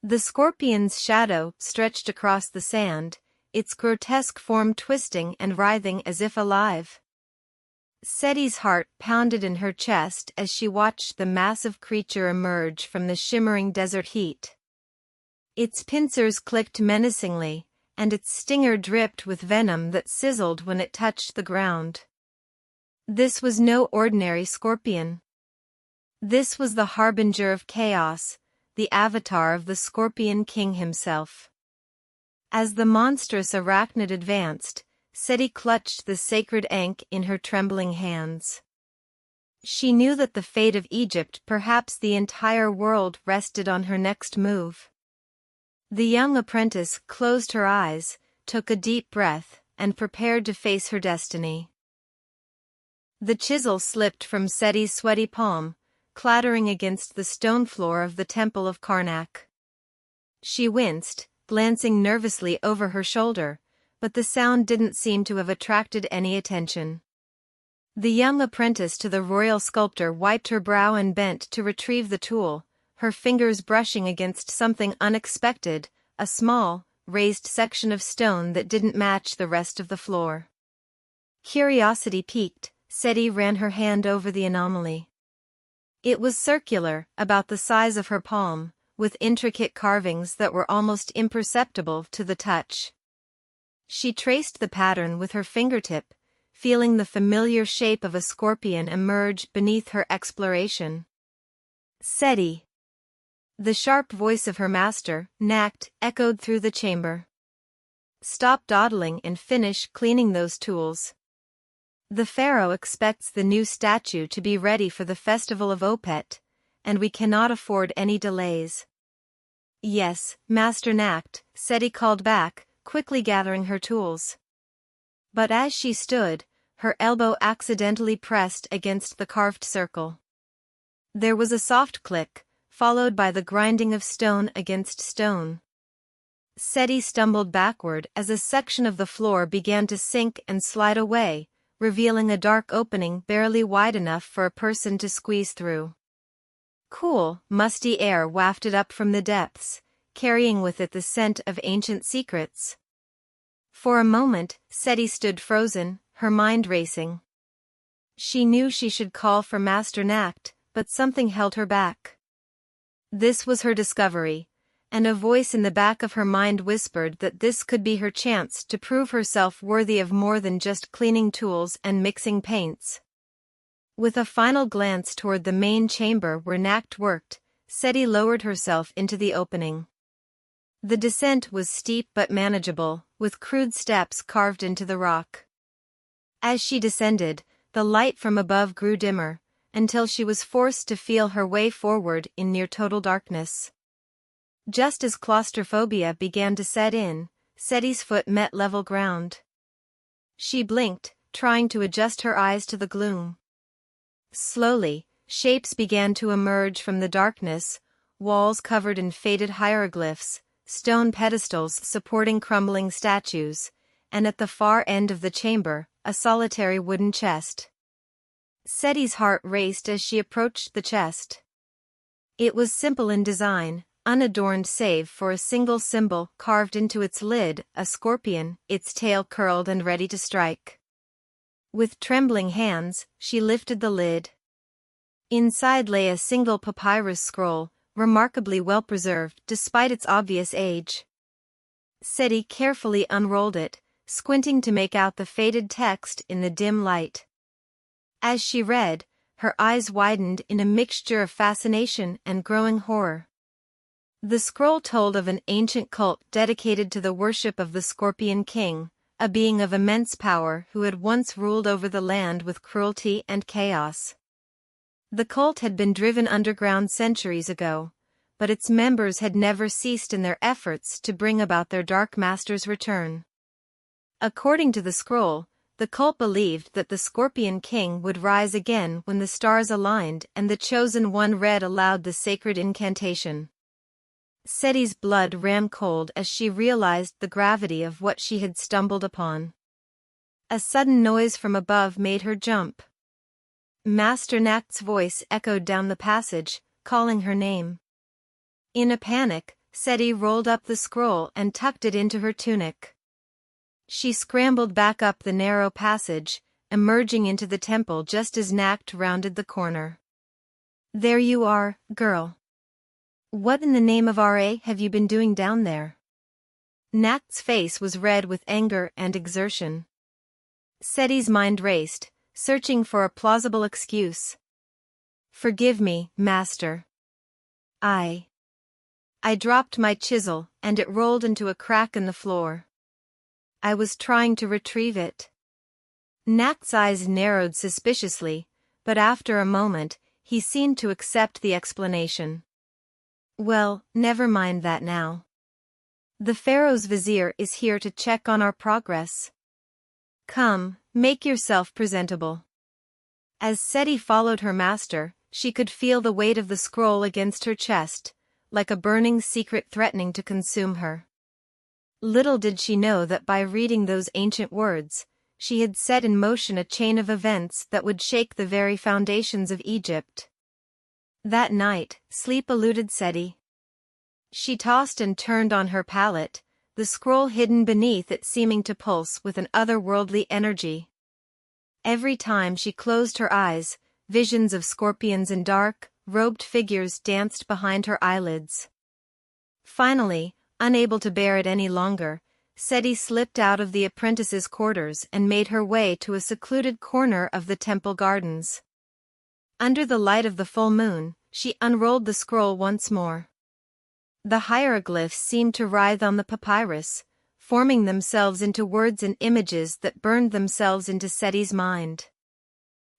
The scorpion's shadow stretched across the sand, its grotesque form twisting and writhing as if alive. Seti's heart pounded in her chest as she watched the massive creature emerge from the shimmering desert heat. Its pincers clicked menacingly, and its stinger dripped with venom that sizzled when it touched the ground. This was no ordinary scorpion. This was the harbinger of chaos, the avatar of the Scorpion King himself. As the monstrous arachnid advanced, Seti clutched the sacred ankh in her trembling hands. She knew that the fate of Egypt, perhaps the entire world, rested on her next move. The young apprentice closed her eyes, took a deep breath, and prepared to face her destiny. The chisel slipped from Seti's sweaty palm, clattering against the stone floor of the temple of Karnak. She winced, glancing nervously over her shoulder, but the sound didn't seem to have attracted any attention. The young apprentice to the royal sculptor wiped her brow and bent to retrieve the tool, her fingers brushing against something unexpected, a small, raised section of stone that didn't match the rest of the floor. Curiosity piqued, Seti ran her hand over the anomaly. It was circular, about the size of her palm, with intricate carvings that were almost imperceptible to the touch. She traced the pattern with her fingertip, feeling the familiar shape of a scorpion emerge beneath her exploration. Seti. The sharp voice of her master, Nakt, echoed through the chamber. Stop dawdling and finish cleaning those tools. The pharaoh expects the new statue to be ready for the festival of Opet, and we cannot afford any delays. Yes, Master Nakt, Seti called back, quickly gathering her tools. But as she stood, her elbow accidentally pressed against the carved circle. There was a soft click, followed by the grinding of stone against stone. Seti stumbled backward as a section of the floor began to sink and slide away, revealing a dark opening barely wide enough for a person to squeeze through. Cool, musty air wafted up from the depths, carrying with it the scent of ancient secrets. For a moment, Seti stood frozen, her mind racing. She knew she should call for Master Nakt, but something held her back. This was her discovery, and a voice in the back of her mind whispered that this could be her chance to prove herself worthy of more than just cleaning tools and mixing paints. With a final glance toward the main chamber where Nakt worked, Seti lowered herself into the opening. The descent was steep but manageable, with crude steps carved into the rock. As she descended, the light from above grew dimmer, until she was forced to feel her way forward in near total darkness. Just as claustrophobia began to set in, Seti's foot met level ground. She blinked, trying to adjust her eyes to the gloom. Slowly, shapes began to emerge from the darkness, walls covered in faded hieroglyphs, stone pedestals supporting crumbling statues, and at the far end of the chamber, a solitary wooden chest. Seti's heart raced as she approached the chest. It was simple in design, unadorned save for a single symbol carved into its lid, a scorpion, its tail curled and ready to strike. With trembling hands, she lifted the lid. Inside lay a single papyrus scroll, remarkably well preserved despite its obvious age. Seti carefully unrolled it, squinting to make out the faded text in the dim light. As she read, her eyes widened in a mixture of fascination and growing horror. The scroll told of an ancient cult dedicated to the worship of the Scorpion King, a being of immense power who had once ruled over the land with cruelty and chaos. The cult had been driven underground centuries ago, but its members had never ceased in their efforts to bring about their Dark Master's return. According to the scroll, the cult believed that the Scorpion King would rise again when the stars aligned and the Chosen One read aloud the sacred incantation. Seti's blood ran cold as she realized the gravity of what she had stumbled upon. A sudden noise from above made her jump. Master Nakt's voice echoed down the passage, calling her name. In a panic, Seti rolled up the scroll and tucked it into her tunic. She scrambled back up the narrow passage, emerging into the temple just as Nacht rounded the corner. "There you are, girl. What in the name of Ra have you been doing down there?" Nacht's face was red with anger and exertion. Seti's mind raced, searching for a plausible excuse. "Forgive me, master. I dropped my chisel, and it rolled into a crack in the floor. I was trying to retrieve it." Nacht's eyes narrowed suspiciously, but after a moment, he seemed to accept the explanation. "Well, never mind that now. The Pharaoh's vizier is here to check on our progress. Come, make yourself presentable." As Seti followed her master, she could feel the weight of the scroll against her chest, like a burning secret threatening to consume her. Little did she know that by reading those ancient words, she had set in motion a chain of events that would shake the very foundations of Egypt. That night, sleep eluded Seti. She tossed and turned on her pallet, the scroll hidden beneath it seeming to pulse with an otherworldly energy. Every time she closed her eyes, visions of scorpions and dark, robed figures danced behind her eyelids. Finally, unable to bear it any longer, Seti slipped out of the apprentice's quarters and made her way to a secluded corner of the temple gardens. Under the light of the full moon, she unrolled the scroll once more. The hieroglyphs seemed to writhe on the papyrus, forming themselves into words and images that burned themselves into Seti's mind.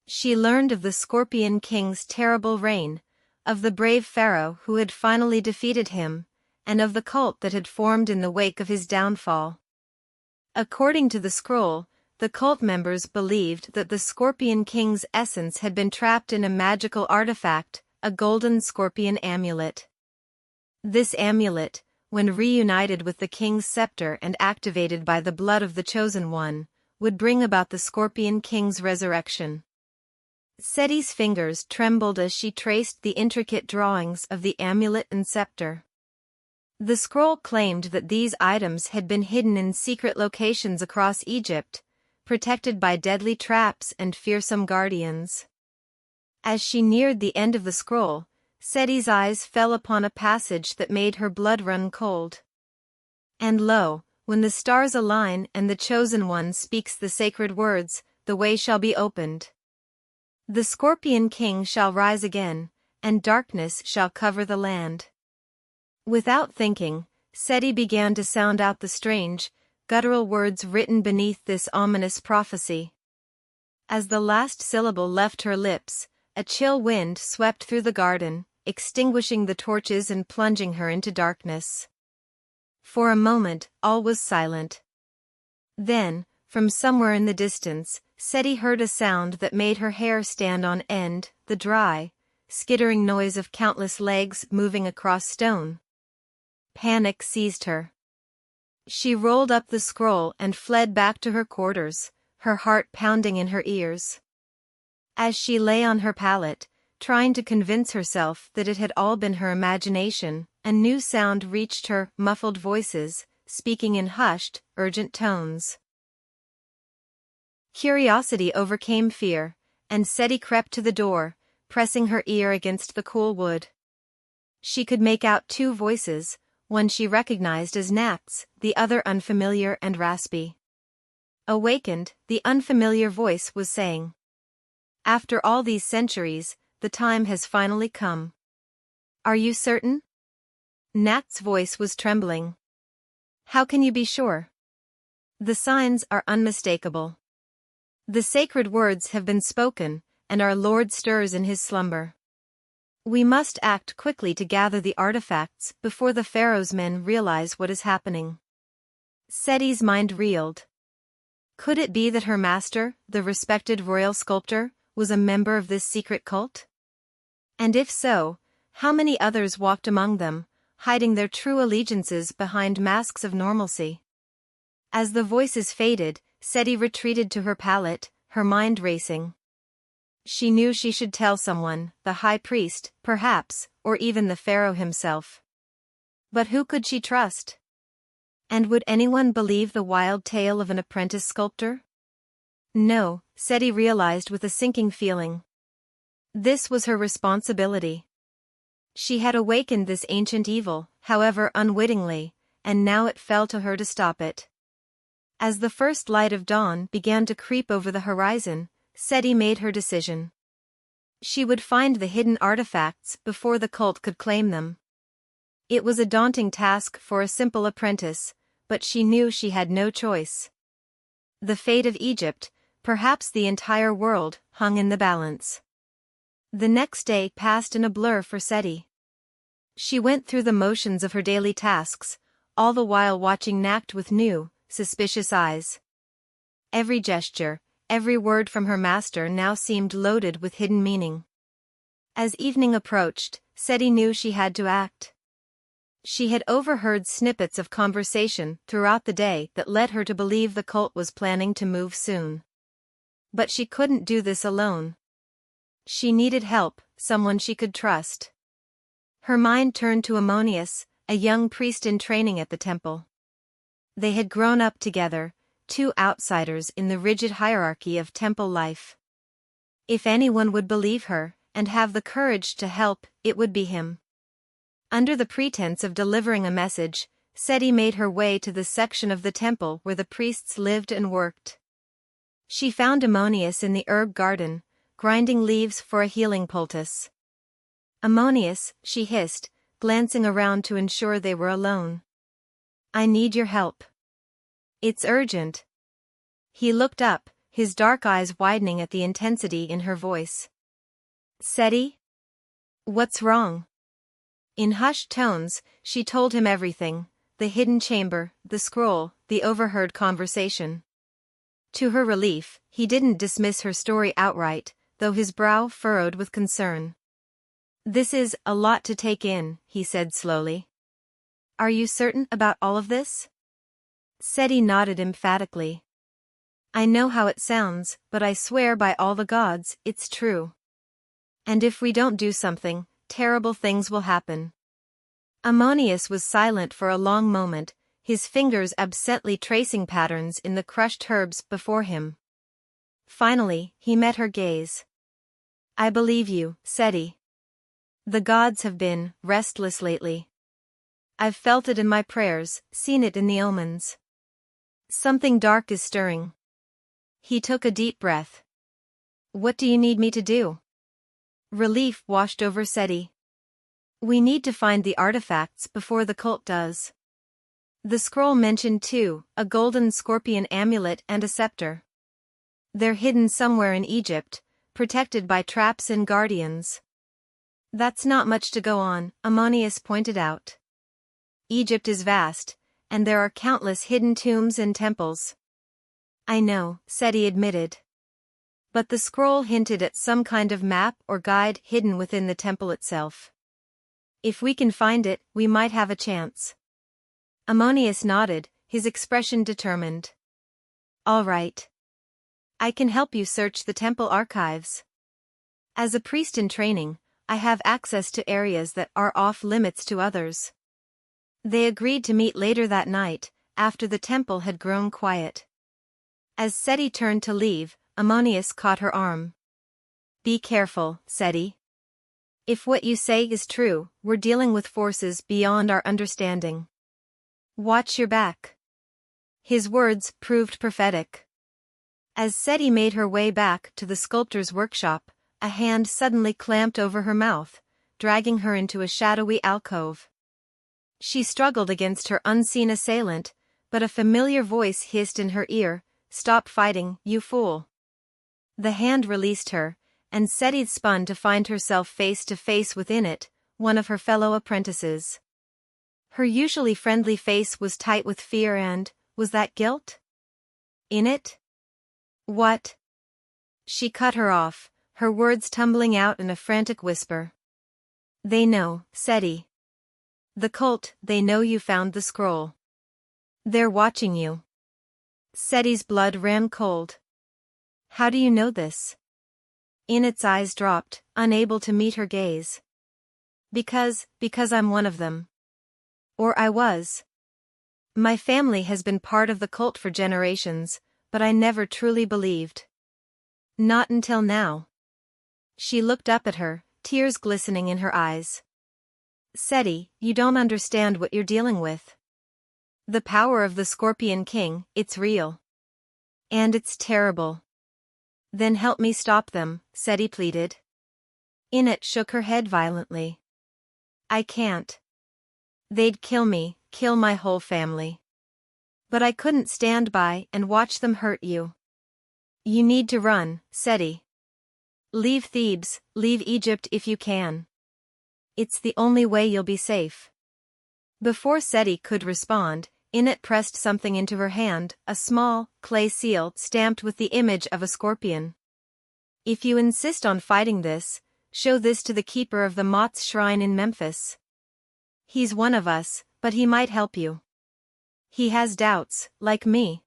She learned of the Scorpion King's terrible reign, of the brave pharaoh who had finally defeated him, and of the cult that had formed in the wake of his downfall. According to the scroll, the cult members believed that the Scorpion King's essence had been trapped in a magical artifact, a golden scorpion amulet. This amulet, when reunited with the king's scepter and activated by the blood of the Chosen One, would bring about the Scorpion King's resurrection. Seti's fingers trembled as she traced the intricate drawings of the amulet and scepter. The scroll claimed that these items had been hidden in secret locations across Egypt, protected by deadly traps and fearsome guardians. As she neared the end of the scroll, Seti's eyes fell upon a passage that made her blood run cold. And lo, when the stars align and the Chosen One speaks the sacred words, the way shall be opened. The Scorpion King shall rise again, and darkness shall cover the land. Without thinking, Seti began to sound out the strange, guttural words written beneath this ominous prophecy. As the last syllable left her lips, a chill wind swept through the garden, extinguishing the torches and plunging her into darkness. For a moment, all was silent. Then, from somewhere in the distance, Seti heard a sound that made her hair stand on end, the dry, skittering noise of countless legs moving across stone. Panic seized her. She rolled up the scroll and fled back to her quarters, her heart pounding in her ears. As she lay on her pallet, trying to convince herself that it had all been her imagination, a new sound reached her, muffled voices, speaking in hushed, urgent tones. Curiosity overcame fear, and Seti crept to the door, pressing her ear against the cool wood. She could make out two voices, one she recognized as Nacht's, the other unfamiliar and raspy. Awakened, the unfamiliar voice was saying, "After all these centuries, the time has finally come. Are you certain?" Nacht's voice was trembling. "How can you be sure? The signs are unmistakable. The sacred words have been spoken, and our Lord stirs in his slumber. We must act quickly to gather the artifacts before the Pharaoh's men realize what is happening." Seti's mind reeled. Could it be that her master, the respected royal sculptor, was a member of this secret cult? And if so, how many others walked among them, hiding their true allegiances behind masks of normalcy? As the voices faded, Seti retreated to her pallet, her mind racing. She knew she should tell someone, the high priest, perhaps, or even the pharaoh himself. But who could she trust? And would anyone believe the wild tale of an apprentice sculptor? No, Seti realized with a sinking feeling. This was her responsibility. She had awakened this ancient evil, however unwittingly, and now it fell to her to stop it. As the first light of dawn began to creep over the horizon, Seti made her decision. She would find the hidden artifacts before the cult could claim them. It was a daunting task for a simple apprentice, but she knew she had no choice. The fate of Egypt, perhaps the entire world, hung in the balance. The next day passed in a blur for Seti. She went through the motions of her daily tasks, all the while watching Nacht with new, suspicious eyes. Every gesture, every word from her master now seemed loaded with hidden meaning. As evening approached, Seti knew she had to act. She had overheard snippets of conversation throughout the day that led her to believe the cult was planning to move soon. But she couldn't do this alone. She needed help, someone she could trust. Her mind turned to Ammonius, a young priest in training at the temple. They had grown up together, two outsiders in the rigid hierarchy of temple life. If anyone would believe her, and have the courage to help, it would be him. Under the pretense of delivering a message, Seti made her way to the section of the temple where the priests lived and worked. She found Ammonius in the herb garden, grinding leaves for a healing poultice. "Ammonius," she hissed, glancing around to ensure they were alone. "I need your help. It's urgent." He looked up, his dark eyes widening at the intensity in her voice. "Seti? What's wrong?" In hushed tones, she told him everything, the hidden chamber, the scroll, the overheard conversation. To her relief, he didn't dismiss her story outright, though his brow furrowed with concern. "This is a lot to take in," he said slowly. "Are you certain about all of this?" Seti nodded emphatically. "I know how it sounds, but I swear by all the gods, it's true. And if we don't do something, terrible things will happen." Ammonius was silent for a long moment, his fingers absently tracing patterns in the crushed herbs before him. Finally, he met her gaze. "I believe you, Seti. The gods have been restless lately. I've felt it in my prayers, seen it in the omens. Something dark is stirring." He took a deep breath. "What do you need me to do?" Relief washed over Seti. "We need to find the artifacts before the cult does." The scroll mentioned too, a golden scorpion amulet and a scepter. "They're hidden somewhere in Egypt, protected by traps and guardians." "That's not much to go on," Ammonius pointed out. "Egypt is vast, and there are countless hidden tombs and temples." "I know," Seti admitted. But the scroll hinted at some kind of map or guide hidden within the temple itself. "If we can find it, we might have a chance." Ammonius nodded, his expression determined. "All right. I can help you search the temple archives. As a priest in training, I have access to areas that are off limits to others." They agreed to meet later that night, after the temple had grown quiet. As Seti turned to leave, Ammonius caught her arm. "Be careful, Seti. If what you say is true, we're dealing with forces beyond our understanding. Watch your back." His words proved prophetic. As Seti made her way back to the sculptor's workshop, a hand suddenly clamped over her mouth, dragging her into a shadowy alcove. She struggled against her unseen assailant, but a familiar voice hissed in her ear, "Stop fighting, you fool." The hand released her, and Seti spun to find herself face to face within it, one of her fellow apprentices. Her usually friendly face was tight with fear and, was that guilt? In it? "What?" She cut her off, her words tumbling out in a frantic whisper. "They know, Seti. The cult, they know you found the scroll. They're watching you." Seti's blood ran cold. "How do you know this?" Inet's eyes dropped, unable to meet her gaze. Because I'm one of them." Or I was. My family has been part of the cult for generations, but I never truly believed. Not until now. She looked up at her, tears glistening in her eyes. Seti, you don't understand what you're dealing with. The power of the Scorpion King, it's real. And it's terrible. Then help me stop them, Seti pleaded. Init shook her head violently. I can't. They'd kill me, kill my whole family. But I couldn't stand by and watch them hurt you. You need to run, Seti. Leave Thebes, leave Egypt if you can. It's the only way you'll be safe. Before Seti could respond, Init pressed something into her hand, a small, clay seal stamped with the image of a scorpion. If you insist on fighting this, show this to the keeper of the Mot's shrine in Memphis. He's one of us, but he might help you. He has doubts, like me.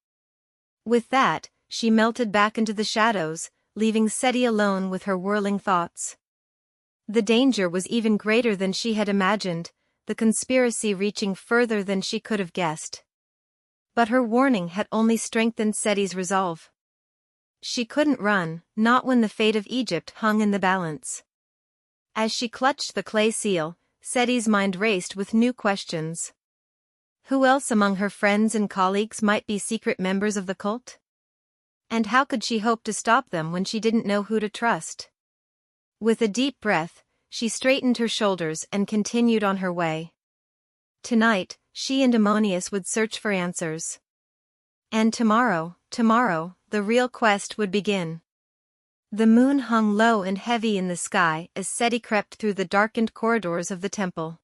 With that, she melted back into the shadows, leaving Seti alone with her whirling thoughts. The danger was even greater than she had imagined, the conspiracy reaching further than she could have guessed. But her warning had only strengthened Seti's resolve. She couldn't run, not when the fate of Egypt hung in the balance. As she clutched the clay seal, Seti's mind raced with new questions. Who else among her friends and colleagues might be secret members of the cult? And how could she hope to stop them when she didn't know who to trust? With a deep breath, she straightened her shoulders and continued on her way. Tonight, she and Ammonius would search for answers. And tomorrow, the real quest would begin. The moon hung low and heavy in the sky as Seti crept through the darkened corridors of the temple.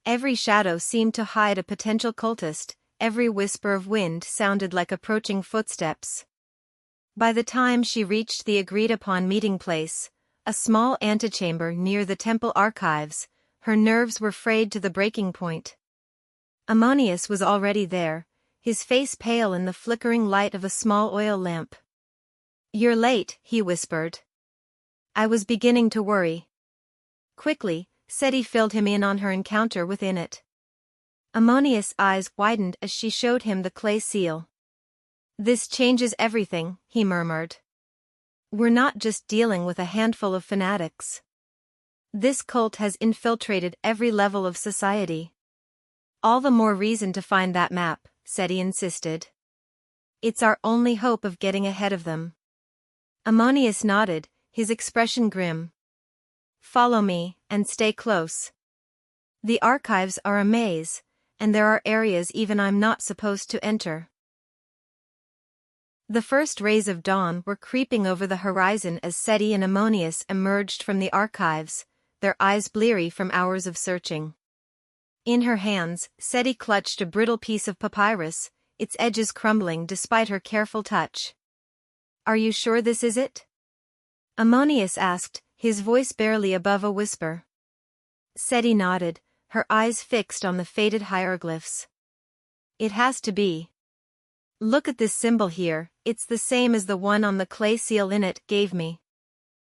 Every shadow seemed to hide a potential cultist, every whisper of wind sounded like approaching footsteps. By the time she reached the agreed-upon meeting place, a small antechamber near the temple archives, her nerves were frayed to the breaking point. Ammonius was already there, his face pale in the flickering light of a small oil lamp. You're late, he whispered. I was beginning to worry. Quickly, Seti filled him in on her encounter with Init. Ammonius' eyes widened as she showed him the clay seal. This changes everything, he murmured. We're not just dealing with a handful of fanatics. This cult has infiltrated every level of society. All the more reason to find that map, Seti insisted. It's our only hope of getting ahead of them. Ammonius nodded, his expression grim. Follow me, and stay close. The archives are a maze, and there are areas even I'm not supposed to enter. The first rays of dawn were creeping over the horizon as Seti and Ammonius emerged from the archives, their eyes bleary from hours of searching. In her hands, Seti clutched a brittle piece of papyrus, its edges crumbling despite her careful touch. Are you sure this is it? Ammonius asked, his voice barely above a whisper. Seti nodded, her eyes fixed on the faded hieroglyphs. It has to be. Look at this symbol here, it's the same as the one on the clay seal Init gave me.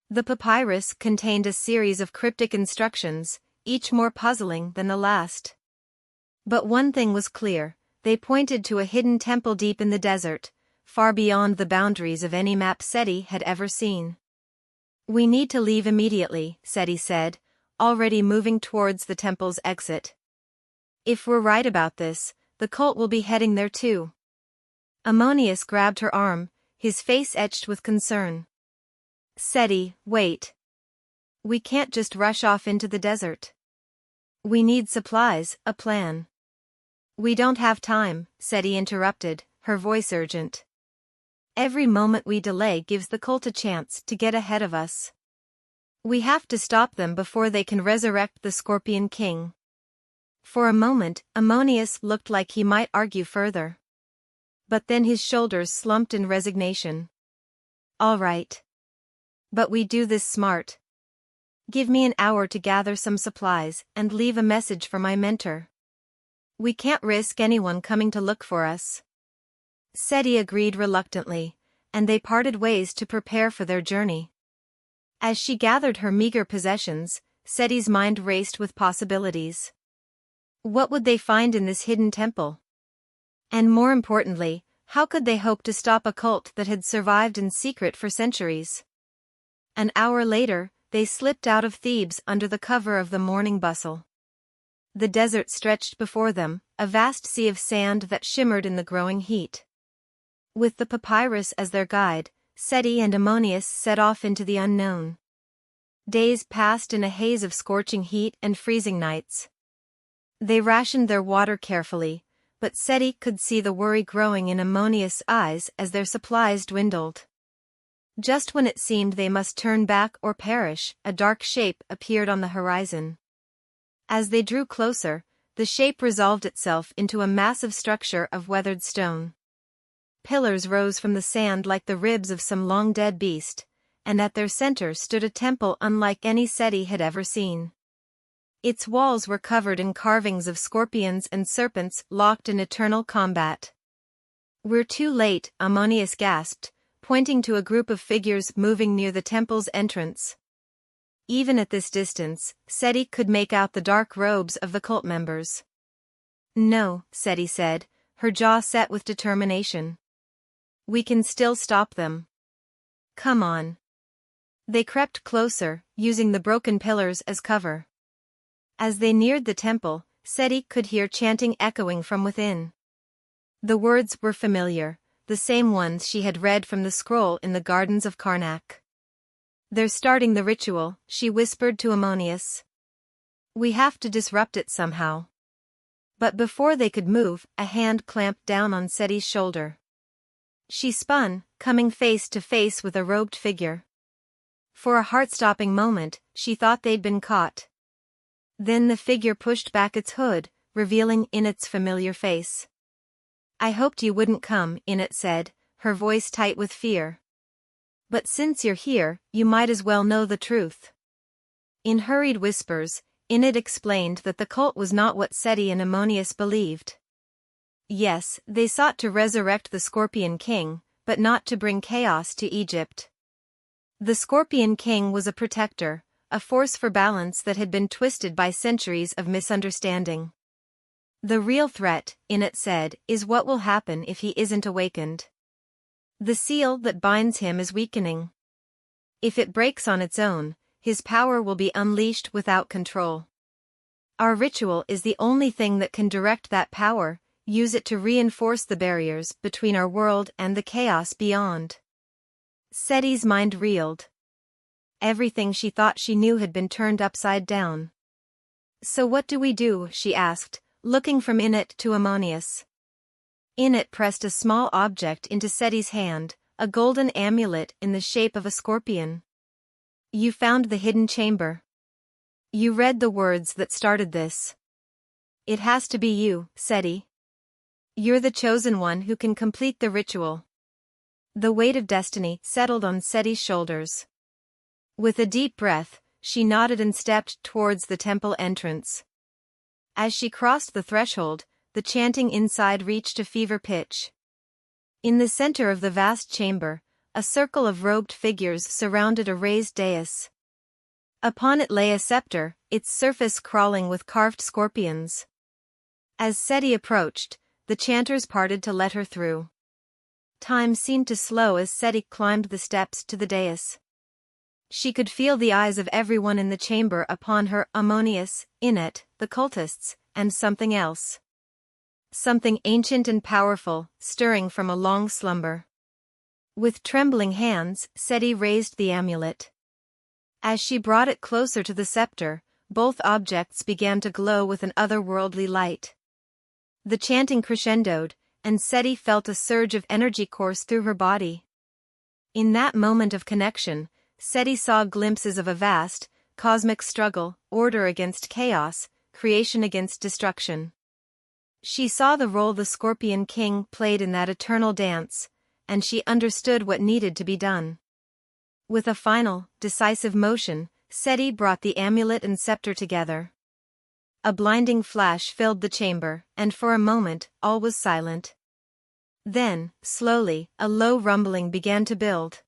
The papyrus contained a series of cryptic instructions, each more puzzling than the last. But one thing was clear, they pointed to a hidden temple deep in the desert, far beyond the boundaries of any map Seti had ever seen. We need to leave immediately, Seti said, already moving towards the temple's exit. If we're right about this, the cult will be heading there too. Ammonius grabbed her arm, his face etched with concern. Seti, wait. We can't just rush off into the desert. We need supplies, a plan. We don't have time, Seti interrupted, her voice urgent. Every moment we delay gives the cult a chance to get ahead of us. We have to stop them before they can resurrect the Scorpion King. For a moment, Ammonius looked like he might argue further. But then his shoulders slumped in resignation. All right. But we do this smart. Give me an hour to gather some supplies and leave a message for my mentor. We can't risk anyone coming to look for us. Seti agreed reluctantly, and they parted ways to prepare for their journey. As she gathered her meager possessions, Seti's mind raced with possibilities. What would they find in this hidden temple? And more importantly, how could they hope to stop a cult that had survived in secret for centuries? An hour later, they slipped out of Thebes under the cover of the morning bustle. The desert stretched before them, a vast sea of sand that shimmered in the growing heat. With the papyrus as their guide, Seti and Ammonius set off into the unknown. Days passed in a haze of scorching heat and freezing nights. They rationed their water carefully, but Seti could see the worry growing in Ammonius' eyes as their supplies dwindled. Just when it seemed they must turn back or perish, a dark shape appeared on the horizon. As they drew closer, the shape resolved itself into a massive structure of weathered stone. Pillars rose from the sand like the ribs of some long-dead beast, and at their center stood a temple unlike any Seti had ever seen. Its walls were covered in carvings of scorpions and serpents locked in eternal combat. "We're too late," Ammonius gasped, pointing to a group of figures moving near the temple's entrance. Even at this distance, Seti could make out the dark robes of the cult members. "No," Seti said, her jaw set with determination. "We can still stop them. Come on." They crept closer, using the broken pillars as cover. As they neared the temple, Seti could hear chanting echoing from within. The words were familiar, the same ones she had read from the scroll in the gardens of Karnak. "They're starting the ritual," she whispered to Ammonius. "We have to disrupt it somehow." But before they could move, a hand clamped down on Seti's shoulder. She spun, coming face to face with a robed figure. For a heart-stopping moment, she thought they'd been caught. Then the figure pushed back its hood, revealing Inet's familiar face. "I hoped you wouldn't come," Inet said, her voice tight with fear. "But since you're here, you might as well know the truth." In hurried whispers, Inet explained that the cult was not what Seti and Ammonius believed. Yes, they sought to resurrect the Scorpion King, but not to bring chaos to Egypt. The Scorpion King was a protector, a force for balance that had been twisted by centuries of misunderstanding. "The real threat," Inet said, "is what will happen if he isn't awakened. The seal that binds him is weakening. If it breaks on its own, his power will be unleashed without control. Our ritual is the only thing that can direct that power, use it to reinforce the barriers between our world and the chaos beyond." Seti's mind reeled. Everything she thought she knew had been turned upside down. "So what do we do?" she asked, looking from Inet to Ammonius. Inet pressed a small object into Seti's hand, a golden amulet in the shape of a scorpion. "You found the hidden chamber. You read the words that started this. It has to be you, Seti. You're the chosen one who can complete the ritual." The weight of destiny settled on Seti's shoulders. With a deep breath, she nodded and stepped towards the temple entrance. As she crossed the threshold, the chanting inside reached a fever pitch. In the center of the vast chamber, a circle of robed figures surrounded a raised dais. Upon it lay a scepter, its surface crawling with carved scorpions. As Seti approached, the chanters parted to let her through. Time seemed to slow as Seti climbed the steps to the dais. She could feel the eyes of everyone in the chamber upon her, Ammonius, Inet, the cultists, and something else. Something ancient and powerful, stirring from a long slumber. With trembling hands, Seti raised the amulet. As she brought it closer to the scepter, both objects began to glow with an otherworldly light. The chanting crescendoed, and Seti felt a surge of energy course through her body. In that moment of connection, Seti saw glimpses of a vast, cosmic struggle, order against chaos, creation against destruction. She saw the role the Scorpion King played in that eternal dance, and she understood what needed to be done. With a final, decisive motion, Seti brought the amulet and scepter together. A blinding flash filled the chamber, and for a moment, all was silent. Then, slowly, a low rumbling began to build.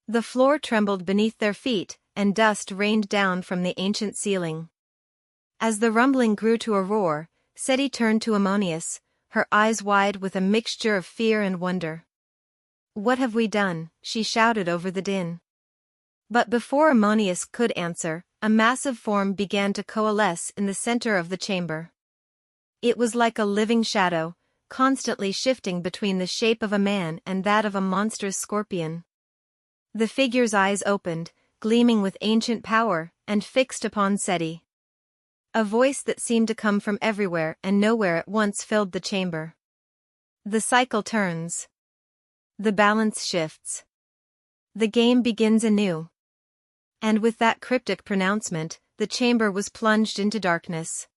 The floor trembled beneath their feet, and dust rained down from the ancient ceiling. As the rumbling grew to a roar, Seti turned to Ammonius, her eyes wide with a mixture of fear and wonder. "What have we done?" she shouted over the din. But before Ammonius could answer, a massive form began to coalesce in the center of the chamber. It was like a living shadow, constantly shifting between the shape of a man and that of a monstrous scorpion. The figure's eyes opened, gleaming with ancient power, and fixed upon Seti. A voice that seemed to come from everywhere and nowhere at once filled the chamber. The cycle turns. The balance shifts. The game begins anew. And with that cryptic pronouncement, the chamber was plunged into darkness.